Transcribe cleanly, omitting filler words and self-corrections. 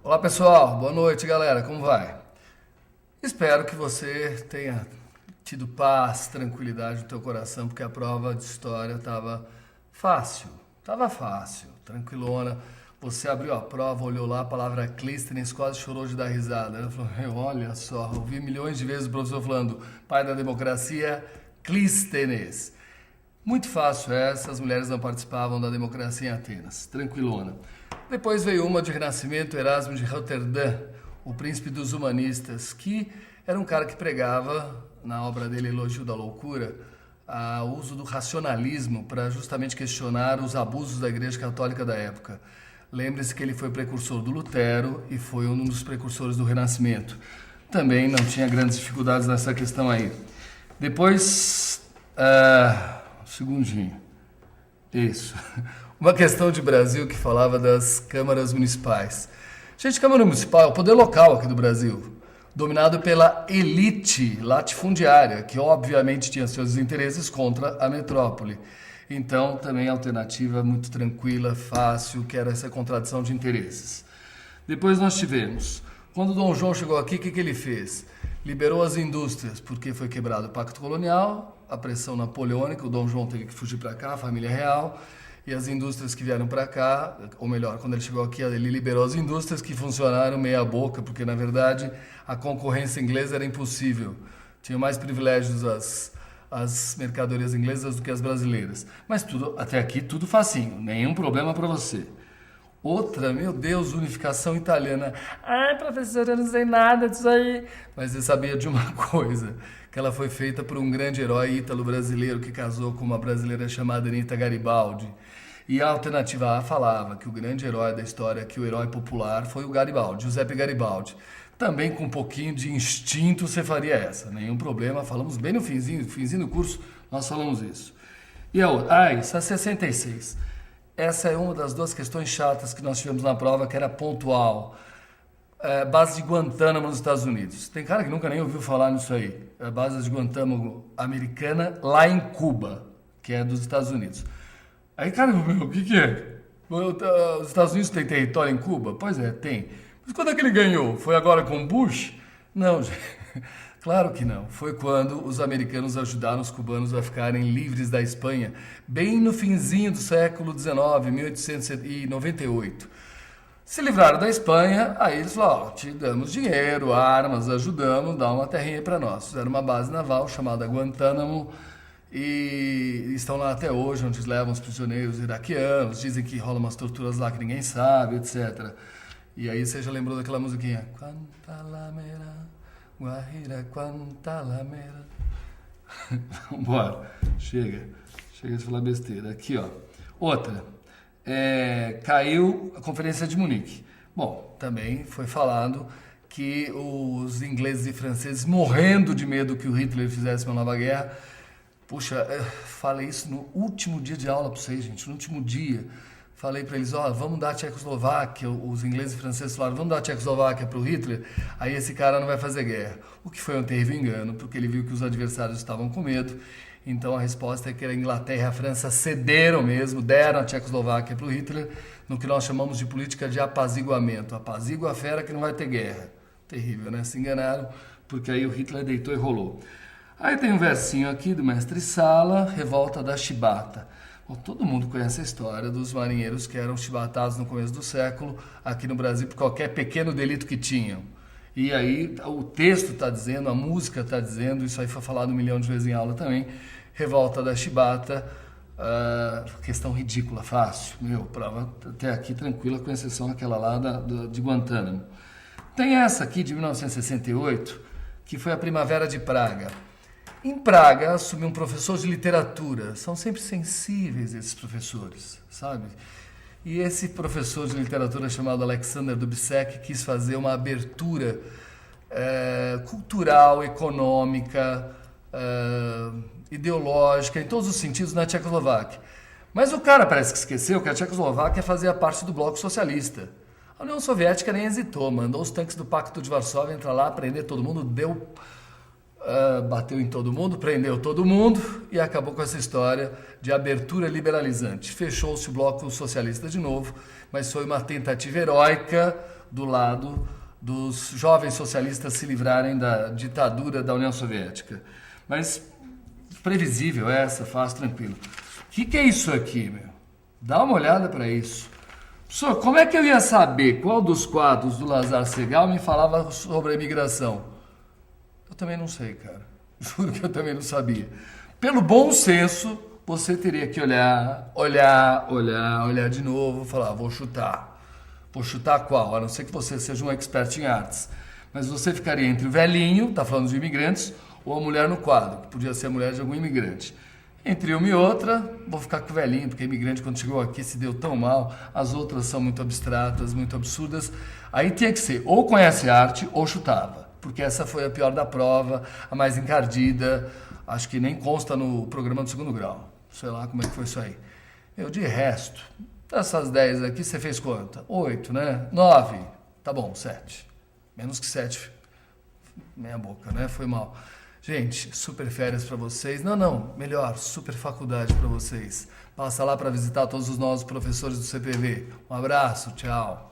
Olá pessoal, boa noite galera, como vai? Espero que você tenha tido paz, tranquilidade no teu coração, porque a prova de história estava fácil, tranquilona. Você abriu a prova, olhou lá a palavra Clístenes, quase chorou de dar risada. Ela falou, olha só, ouvi milhões de vezes o professor falando, pai da democracia, Clístenes. Muito fácil essa, as mulheres não participavam da democracia em Atenas, tranquilona. Depois veio uma de Renascimento, Erasmo de Roterdã, o príncipe dos humanistas, que era um cara que pregava, na obra dele Elogio da Loucura, o uso do racionalismo para justamente questionar os abusos da Igreja Católica da época. Lembre-se que ele foi precursor do Lutero e foi um dos precursores do Renascimento. Também não tinha grandes dificuldades nessa questão aí. Depois, um segundinho. Isso. Uma questão de Brasil que falava das câmaras municipais. Gente, Câmara Municipal é o poder local aqui do Brasil, dominado pela elite latifundiária, que obviamente tinha seus interesses contra a metrópole. Então, também alternativa muito tranquila, fácil, que era essa contradição de interesses. Depois nós tivemos, quando Dom João chegou aqui, o que ele fez? Liberou as indústrias, porque foi quebrado o Pacto Colonial, a pressão napoleônica, o Dom João teve que fugir para cá, a família real, e as indústrias que vieram para cá, ou melhor, quando ele chegou aqui, ele liberou as indústrias que funcionaram meia boca, porque na verdade a concorrência inglesa era impossível. Tinha mais privilégios as mercadorias inglesas do que as brasileiras. Mas tudo, até aqui, tudo facinho, nenhum problema para você. Outra, meu Deus, unificação italiana. Ai, professora, eu não sei nada disso aí. Mas eu sabia de uma coisa, que ela foi feita por um grande herói ítalo-brasileiro que casou com uma brasileira chamada Anita Garibaldi. E a alternativa A falava que o grande herói da história, que o herói popular, foi o Garibaldi, Giuseppe Garibaldi. Também com um pouquinho de instinto você faria essa, nenhum problema, falamos bem no finzinho do curso, nós falamos isso. E a outra, essa 66. Essa é uma das duas questões chatas que nós tivemos na prova, que era pontual. Base de Guantánamo nos Estados Unidos. Tem cara que nunca nem ouviu falar nisso aí. A base de Guantánamo americana lá em Cuba, que é dos Estados Unidos. Aí, cara, o que é? Os Estados Unidos têm território em Cuba? Pois é, tem. Mas quando é que ele ganhou? Foi agora com Bush? Não, gente. Claro que não. Foi quando os americanos ajudaram os cubanos a ficarem livres da Espanha, bem no finzinho do século XIX, 1898. Se livraram da Espanha, aí eles falaram, te damos dinheiro, armas, ajudamos, dá uma terrinha para nós. Fizeram uma base naval chamada Guantánamo e estão lá até hoje, onde eles levam os prisioneiros iraquianos, dizem que rolam umas torturas lá que ninguém sabe, etc. E aí você já lembrou daquela musiquinha? Guantanamera, Guajira, Guantanamera. Vambora, chega de falar besteira. Aqui, ó. Outra. Caiu a Conferência de Munique. Bom, também foi falado que os ingleses e franceses, morrendo de medo que o Hitler fizesse uma nova guerra, puxa, falei isso no último dia de aula para vocês, gente, no último dia. Falei para eles, vamos dar a Tchecoslováquia, os ingleses e franceses falaram, vamos dar a Tchecoslováquia para o Hitler, aí esse cara não vai fazer guerra. O que foi um terrível engano, porque ele viu que os adversários estavam com medo. Então a resposta é que a Inglaterra e a França cederam mesmo, deram a Tchecoslováquia para o Hitler, no que nós chamamos de política de apaziguamento. Apazigua a fera que não vai ter guerra. Terrível, né? Se enganaram, porque aí o Hitler deitou e rolou. Aí tem um versinho aqui do mestre Sala, Revolta da Chibata. Bom, todo mundo conhece a história dos marinheiros que eram chibatados no começo do século, aqui no Brasil, por qualquer pequeno delito que tinham. E aí o texto está dizendo, a música está dizendo, isso aí foi falado 1 milhão de vezes em aula também, Revolta da Chibata, questão ridícula, fácil, prova até aqui tranquila, com exceção daquela lá de Guantánamo. Tem essa aqui de 1968, que foi a Primavera de Praga. Em Praga assumiu um professor de literatura, são sempre sensíveis esses professores, sabe? E esse professor de literatura chamado Alexander Dubček quis fazer uma abertura cultural, econômica, ideológica, em todos os sentidos na Tchecoslováquia. Mas o cara parece que esqueceu que a Tchecoslováquia fazia parte do bloco socialista. A União Soviética nem hesitou, mandou os tanques do Pacto de Varsóvia entrar lá, prender todo mundo, bateu em todo mundo, prendeu todo mundo e acabou com essa história de abertura liberalizante. Fechou-se o bloco socialista de novo, mas foi uma tentativa heróica do lado dos jovens socialistas se livrarem da ditadura da União Soviética. Mas previsível essa, fácil, tranquilo. O que é isso aqui, meu? Dá uma olhada para isso. Professor, como é que eu ia saber qual dos quadros do Lazar Segal me falava sobre a imigração? Eu também não sei, cara. Juro que eu também não sabia. Pelo bom senso, você teria que olhar de novo, falar, vou chutar. Vou chutar qual? A não ser que você seja um expert em artes. Mas você ficaria entre o velhinho, tá falando de imigrantes, ou a mulher no quadro, que podia ser a mulher de algum imigrante. Entre uma e outra, vou ficar com o velhinho, porque imigrante quando chegou aqui se deu tão mal, as outras são muito abstratas, muito absurdas. Aí tinha que ser, ou conhece arte, ou chutava. Porque essa foi a pior da prova, a mais encardida, acho que nem consta no programa do segundo grau. Sei lá como é que foi isso aí. Eu, de resto, dessas 10 aqui, você fez quanto? 8, né? 9. Tá bom, 7. Menos que 7. Meia boca, né? Foi mal. Gente, super férias pra vocês. Não, melhor, super faculdade pra vocês. Passa lá pra visitar todos os novos professores do CPV. Um abraço, tchau.